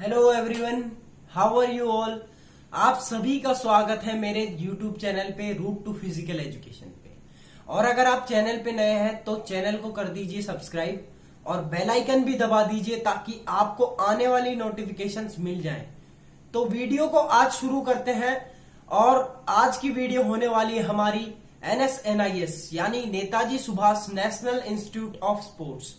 Hello everyone, how are you all. आप सभी का स्वागत है मेरे यूट्यूब चैनल पे रूट टू फिजिकल एजुकेशन पे। और अगर आप चैनल पे नए हैं तो चैनल को कर दीजिए सब्सक्राइब और बेल आइकन भी दबा दीजिए ताकि आपको आने वाली नोटिफिकेशंस मिल जाएं। तो वीडियो को आज शुरू करते हैं और आज की वीडियो होने वाली है हमारी NSNIS यानी Netaji Subhash national institute of sports.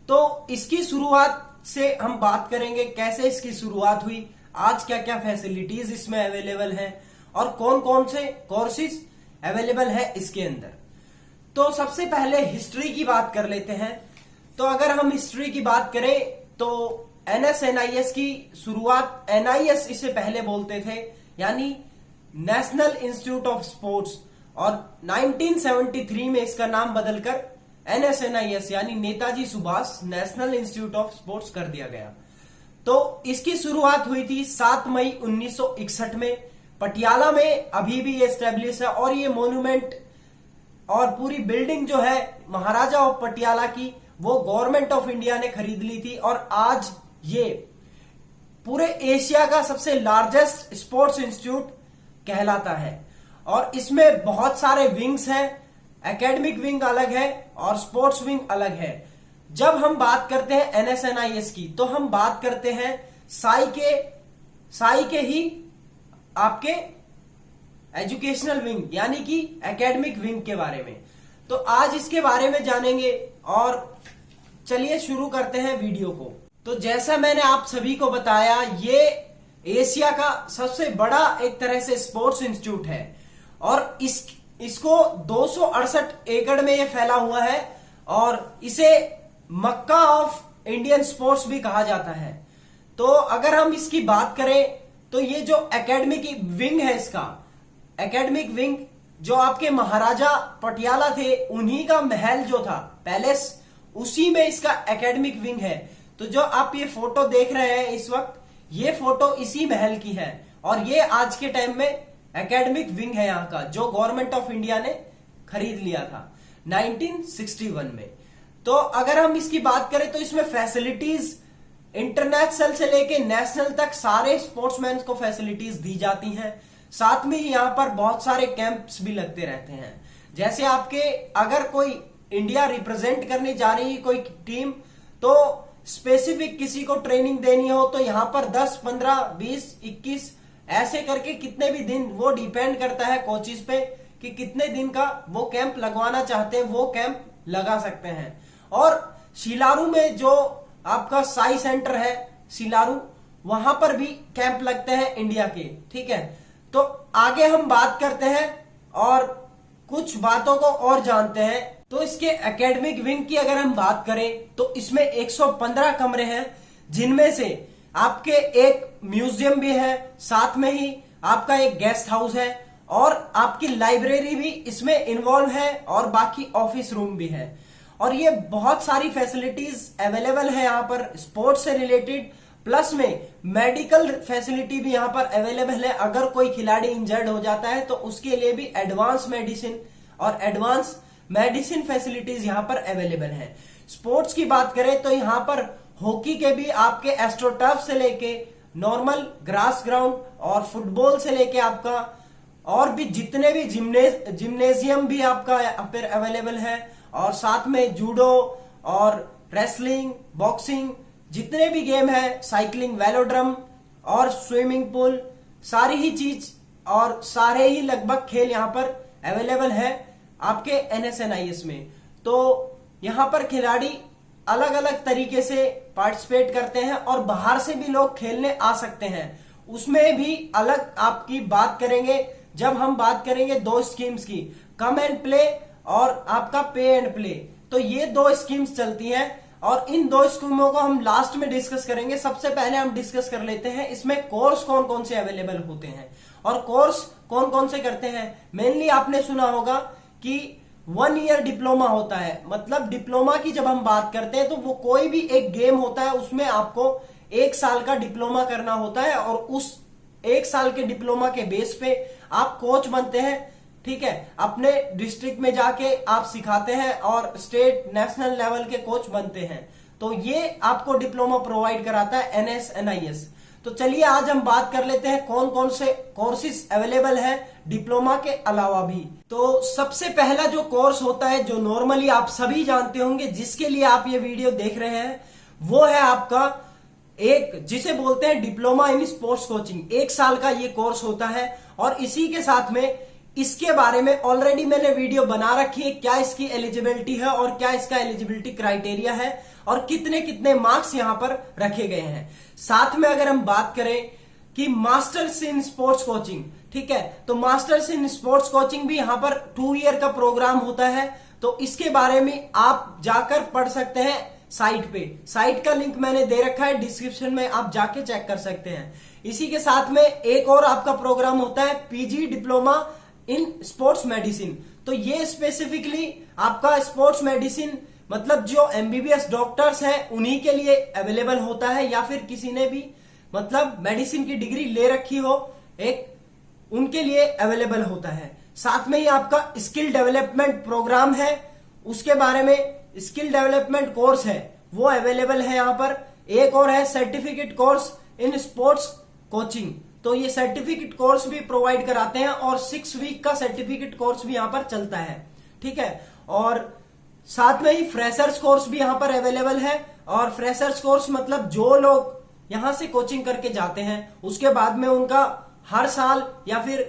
तो इसकी शुरुआत से हम बात करेंगे कैसे इसकी शुरुआत हुई, आज क्या क्या फैसिलिटीज इसमें अवेलेबल हैं और कौन कौन से कोर्सेज अवेलेबल है इसके अंदर। तो सबसे पहले हिस्ट्री की बात कर लेते हैं। तो अगर हम हिस्ट्री की बात करें तो NSNIS की शुरुआत NIS इसे पहले बोलते थे यानी नेशनल इंस्टीट्यूट ऑफ स्पोर्ट्स, और 1973 में इसका नाम बदलकर NSNIS यानी Netaji Subhash national institute of sports कर दिया गया। तो इसकी शुरुआत हुई थी 7 मई 1961 में पटियाला में। अभी भी ये स्टैब्लिश है और ये मोन्यूमेंट और पूरी बिल्डिंग जो है महाराजा ऑफ पटियाला की वो गवर्नमेंट ऑफ इंडिया ने खरीद ली थी। और आज ये पूरे एशिया का सबसे लार्जेस्ट स्पोर्ट्स इंस्टीट्यूट कहलाता है। और इसमें बहुत सारे विंग्स हैं, एकेडमिक विंग अलग है और स्पोर्ट्स विंग अलग है। जब हम बात करते हैं NSNIS की तो हम बात करते हैं साई के ही आपके एजुकेशनल विंग यानी कि एकेडमिक विंग के बारे में। तो आज इसके बारे में जानेंगे और चलिए शुरू करते हैं वीडियो को। तो जैसा मैंने आप सभी को बताया, ये एशिया का सबसे बड़ा एक तरह से स्पोर्ट्स इंस्टीट्यूट है और इसको 268 एकड़ में ये फैला हुआ है और इसे मक्का ऑफ इंडियन स्पोर्ट्स भी कहा जाता है। तो अगर हम इसकी बात करें तो ये जो एकेडमिक विंग है, इसका एकेडमिक विंग जो आपके महाराजा पटियाला थे उन्हीं का महल जो था पैलेस, उसी में इसका एकेडमिक विंग है। तो जो आप ये फोटो देख रहे हैं इस वक्त, ये फोटो इसी महल की है और ये आज के टाइम में एकेडमिक विंग है यहाँ का, जो गवर्नमेंट ऑफ इंडिया ने खरीद लिया था 1961 में। तो अगर हम इसकी बात करें तो इसमें फैसिलिटीज इंटरनेशनल से लेके नेशनल तक सारे स्पोर्ट्समैन को फैसिलिटीज दी जाती हैं। साथ में ही यहाँ पर बहुत सारे कैंप्स भी लगते रहते हैं। जैसे आपके अगर कोई इंडिया रिप्रेजेंट करने जा रही है कोई टीम, तो स्पेसिफिक किसी को ट्रेनिंग देनी हो तो यहाँ पर 10, 15, 20, 21 ऐसे करके कितने भी दिन, वो डिपेंड करता है कोचिज पे कि कितने दिन का वो कैंप लगवाना चाहते हैं, वो कैंप लगा सकते हैं। और शिलारू में जो आपका साई सेंटर है शिलारू, वहां पर भी कैंप लगते हैं इंडिया के। ठीक है, तो आगे हम बात करते हैं और कुछ बातों को और जानते हैं। तो इसके एकेडमिक विंग की अगर हम बात करें तो इसमें 115 कमरे हैं, जिनमें से आपके एक म्यूजियम भी है, साथ में ही आपका एक गेस्ट हाउस है और आपकी लाइब्रेरी भी इसमें इन्वॉल्व है और बाकी ऑफिस रूम भी है। और ये बहुत सारी फैसिलिटीज अवेलेबल है यहाँ पर स्पोर्ट्स से रिलेटेड, प्लस में मेडिकल फैसिलिटी भी यहाँ पर अवेलेबल है। अगर कोई खिलाड़ी इंजर्ड हो जाता है तो उसके लिए भी एडवांस मेडिसिन और एडवांस मेडिसिन फैसिलिटीज यहाँ पर अवेलेबल है। स्पोर्ट्स की बात करें तो यहाँ पर हॉकी के भी आपके एस्ट्रोटर्फ से लेके नॉर्मल ग्रास ग्राउंड और फुटबॉल से लेके आपका और भी जितने भी जिम्नेजियम भी आपका यहाँ पर अवेलेबल है। और साथ में जूडो और रेसलिंग, बॉक्सिंग, जितने भी गेम है, साइकिलिंग, वेलोड्रम और स्विमिंग पूल, सारी ही चीज और सारे ही लगभग खेल यहाँ पर अवेलेबल है आपके NSNIS में। तो यहाँ पर खिलाड़ी अलग अलग तरीके से पार्टिसिपेट करते हैं और बाहर से भी लोग खेलने आ सकते हैं। उसमें भी अलग आपकी बात करेंगे जब हम बात करेंगे दो स्कीम्स की, कम एंड प्ले और आपका पे एंड प्ले। तो ये दो स्कीम्स चलती हैं और इन दो स्कीमों को हम लास्ट में डिस्कस करेंगे। सबसे पहले हम डिस्कस कर लेते हैं इसमें कोर्स कौन कौन से अवेलेबल होते हैं और कोर्स कौन कौन से करते हैं। मेनली आपने सुना होगा कि 1 ईयर डिप्लोमा होता है। मतलब डिप्लोमा की जब हम बात करते हैं तो वो कोई भी एक गेम होता है, उसमें आपको 1 साल का डिप्लोमा करना होता है और उस 1 साल के डिप्लोमा के बेस पे आप कोच बनते हैं। ठीक है, अपने डिस्ट्रिक्ट में जाके आप सिखाते हैं और स्टेट नेशनल लेवल के कोच बनते हैं। तो ये आपको डिप्लोमा प्रोवाइड कराता है NSNIS। तो चलिए आज हम बात कर लेते हैं कौन कौन से कोर्सेज अवेलेबल है डिप्लोमा के अलावा भी। तो सबसे पहला जो कोर्स होता है, जो नॉर्मली आप सभी जानते होंगे, जिसके लिए आप ये वीडियो देख रहे हैं, वो है आपका एक जिसे बोलते हैं डिप्लोमा इन स्पोर्ट्स कोचिंग। 1 साल का ये कोर्स होता है और इसी के साथ में इसके बारे में ऑलरेडी मैंने वीडियो बना रखी है, क्या इसकी एलिजिबिलिटी है और क्या इसका एलिजिबिलिटी क्राइटेरिया है और कितने कितने मार्क्स यहां पर रखे गए हैं। साथ में अगर हम बात करें कि मास्टर्स इन स्पोर्ट्स कोचिंग, ठीक है, तो मास्टर्स इन स्पोर्ट्स कोचिंग भी यहां पर 2 ईयर का प्रोग्राम होता है। तो इसके बारे में आप जाकर पढ़ सकते हैं साइट पे। साइट का लिंक मैंने दे रखा है डिस्क्रिप्शन में, आप जाके चेक कर सकते हैं। इसी के साथ में एक और आपका प्रोग्राम होता है PG diploma in sports medicine. तो ये स्पेसिफिकली आपका स्पोर्ट्स मेडिसिन मतलब जो MBBS डॉक्टर्स हैं उन्हीं के लिए अवेलेबल होता है, या फिर किसी ने भी मतलब मेडिसिन की डिग्री ले रखी हो एक, उनके लिए अवेलेबल होता है। साथ में ही आपका स्किल डेवलपमेंट प्रोग्राम है, उसके बारे में स्किल डेवलपमेंट कोर्स है वो अवेलेबल है यहाँ पर। एक और है certificate course in sports coaching. तो ये सर्टिफिकेट कोर्स भी प्रोवाइड कराते हैं और 6 वीक का सर्टिफिकेट कोर्स भी यहाँ पर चलता है, ठीक है। और साथ में ही फ्रेशर्स कोर्स भी यहाँ पर अवेलेबल है। और फ्रेशर्स कोर्स मतलब जो लोग यहां से कोचिंग करके जाते हैं उसके बाद में उनका हर साल या फिर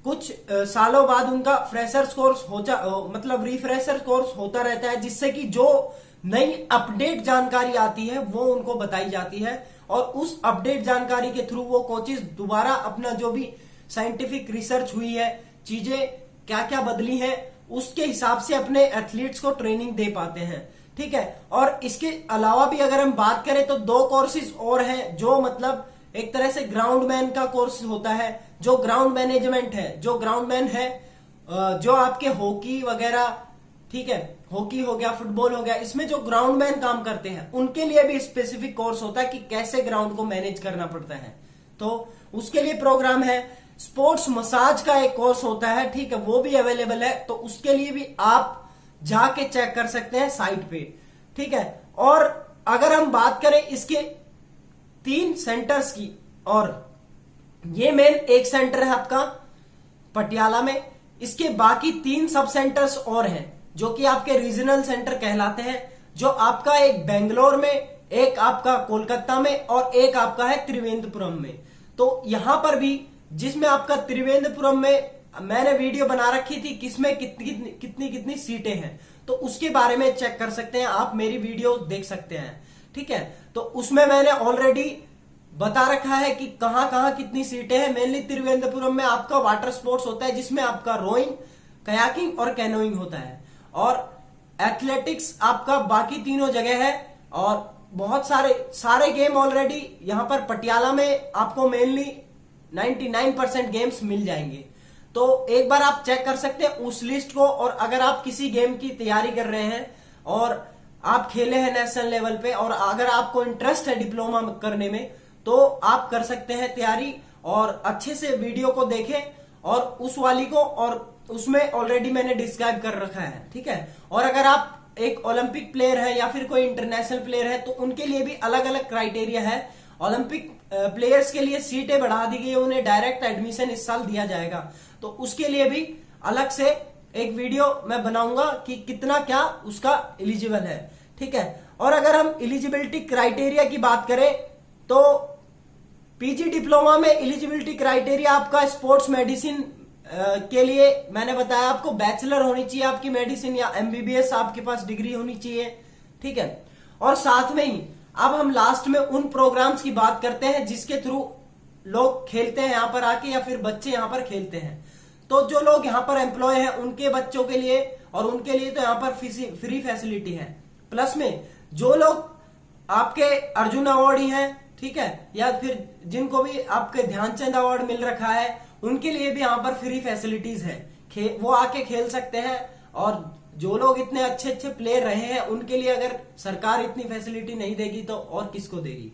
कुछ सालों बाद उनका फ्रेशर्स कोर्स मतलब रिफ्रेशर कोर्स होता रहता है, जिससे कि जो नई अपडेट जानकारी आती है वो उनको बताई जाती है और उस अपडेट जानकारी के थ्रू वो कोचेस दोबारा अपना जो भी साइंटिफिक रिसर्च हुई है, चीजें क्या क्या बदली हैं, उसके हिसाब से अपने एथलीट्स को ट्रेनिंग दे पाते हैं, ठीक है। और इसके अलावा भी अगर हम बात करें तो 2 कोर्सेज और हैं, जो मतलब एक तरह से ग्राउंड मैन का कोर्स होता है, जो ग्राउंड मैनेजमेंट है, जो ग्राउंड मैन है, जो आपके हॉकी वगैरह, ठीक है, हॉकी हो गया, फुटबॉल हो गया, इसमें जो ग्राउंड मैन काम करते हैं उनके लिए भी स्पेसिफिक कोर्स होता है कि कैसे ग्राउंड को मैनेज करना पड़ता है, तो उसके लिए प्रोग्राम है। स्पोर्ट्स मसाज का एक कोर्स होता है, ठीक है, वो भी अवेलेबल है। तो उसके लिए भी आप जाके चेक कर सकते हैं साइट पे, ठीक है। और अगर हम बात करें इसके 3 सेंटर्स की, और ये मेन एक सेंटर है आपका पटियाला में, इसके बाकी 3 सब सेंटर्स और हैं जो कि आपके रीजनल सेंटर कहलाते हैं, जो आपका एक बेंगलोर में, एक आपका कोलकाता में और एक आपका है त्रिवेंद्रपुरम में। तो यहां पर भी जिसमें आपका त्रिवेंद्रपुरम में मैंने वीडियो बना रखी थी किसमें कितनी सीटें हैं, तो उसके बारे में चेक कर सकते हैं आप, मेरी वीडियो देख सकते हैं, ठीक है। तो उसमें मैंने ऑलरेडी बता रखा है कि कहां कहां कितनी सीटें हैं। मेनली त्रिवेंद्रपुरम में आपका वाटर स्पोर्ट्स होता है, जिसमें आपका रोइंग, कयाकिंग और कैनोइंग होता है, और एथलेटिक्स आपका बाकी तीनों जगह है। और बहुत सारे गेम ऑलरेडी यहां पर पटियाला में आपको मेनली 99% गेम्स मिल जाएंगे। तो एक बार आप चेक कर सकते हैं उस लिस्ट को, और अगर आप किसी गेम की तैयारी कर रहे हैं और आप खेले हैं नेशनल लेवल पे, और अगर आपको इंटरेस्ट है डिप्लोमा करने में, तो आप कर सकते हैं तैयारी, और अच्छे से वीडियो को देखें और उस वाली को, और उसमें ऑलरेडी मैंने डिस्क्राइब कर रखा है, ठीक है। और अगर आप एक ओलंपिक प्लेयर है या फिर कोई इंटरनेशनल प्लेयर है तो उनके लिए भी अलग अलग क्राइटेरिया है। ओलंपिक प्लेयर्स के लिए सीटें बढ़ा दी गई, उन्हें डायरेक्ट एडमिशन इस साल दिया जाएगा, तो उसके लिए भी अलग से एक वीडियो मैं बनाऊंगा कि कितना क्या उसका एलिजिबल है, ठीक है। और अगर हम एलिजिबिलिटी क्राइटेरिया की बात करें तो PG डिप्लोमा में एलिजिबिलिटी क्राइटेरिया आपका स्पोर्ट्स मेडिसिन के लिए मैंने बताया आपको बैचलर होनी चाहिए आपकी मेडिसिन, या MBBS आपके पास डिग्री होनी चाहिए, ठीक है। और साथ में ही अब हम लास्ट में उन प्रोग्राम्स की बात करते हैं जिसके थ्रू लोग खेलते हैं यहाँ पर आके, या फिर बच्चे यहाँ पर खेलते हैं। तो जो लोग यहाँ पर एम्प्लॉय हैं उनके बच्चों के लिए, और उनके लिए तो यहाँ पर फ्री फैसिलिटी है। प्लस में जो लोग आपके अर्जुन अवार्डी हैं, ठीक है, या फिर जिनको भी आपके ध्यानचंद अवार्ड मिल रखा है, उनके लिए भी यहाँ पर फ्री फैसिलिटीज है, वो आके खेल सकते हैं। और जो लोग इतने अच्छे अच्छे प्लेयर रहे हैं उनके लिए अगर सरकार इतनी फैसिलिटी नहीं देगी तो और किसको देगी।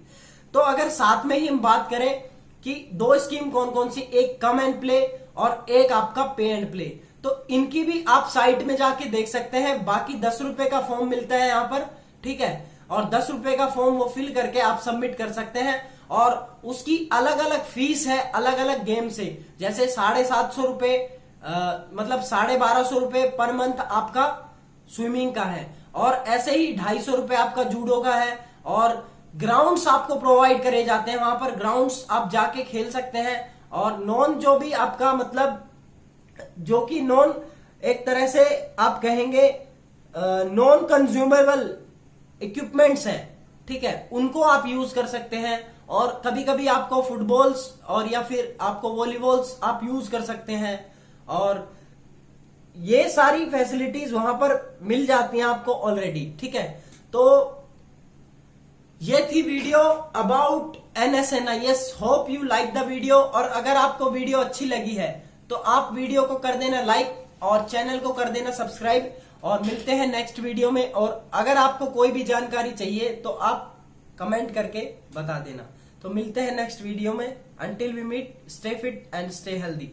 तो अगर साथ में ही हम बात करें कि 2 स्कीम कौन कौन सी, एक कम एंड प्ले और एक आपका पे एंड प्ले, तो इनकी भी आप साइट में जाके देख सकते हैं। बाकी 10 रुपए का फॉर्म मिलता है यहाँ पर, ठीक है। और 10 रुपए का फॉर्म वो फिल करके आप सबमिट कर सकते हैं। और उसकी अलग अलग फीस है अलग अलग गेम से, जैसे 750 रुपए मतलब 1250 रुपए पर मंथ आपका स्विमिंग का है, और ऐसे ही 250 रुपए आपका जूडो का है। और ग्राउंड्स आपको प्रोवाइड करे जाते हैं, वहां पर ग्राउंड्स आप जाके खेल सकते हैं। और नॉन जो भी आपका मतलब जो कि नॉन एक तरह से आप कहेंगे नॉन कंज्यूमेबल इक्विपमेंट्स है, ठीक है, उनको आप यूज कर सकते हैं। और कभी कभी आपको फुटबॉल्स और या फिर आपको वॉलीबॉल्स आप यूज कर सकते हैं। और ये सारी फैसिलिटीज वहां पर मिल जाती हैं आपको ऑलरेडी, ठीक है। तो ये थी video about NSNIS। Hope you like the video. और अगर आपको वीडियो अच्छी लगी है तो आप वीडियो को कर देना लाइक और चैनल को कर देना सब्सक्राइब। और मिलते हैं नेक्स्ट वीडियो में। और अगर आपको कोई भी जानकारी चाहिए तो आप कमेंट करके बता देना। तो मिलते हैं नेक्स्ट वीडियो में। Until we meet, stay fit and stay healthy.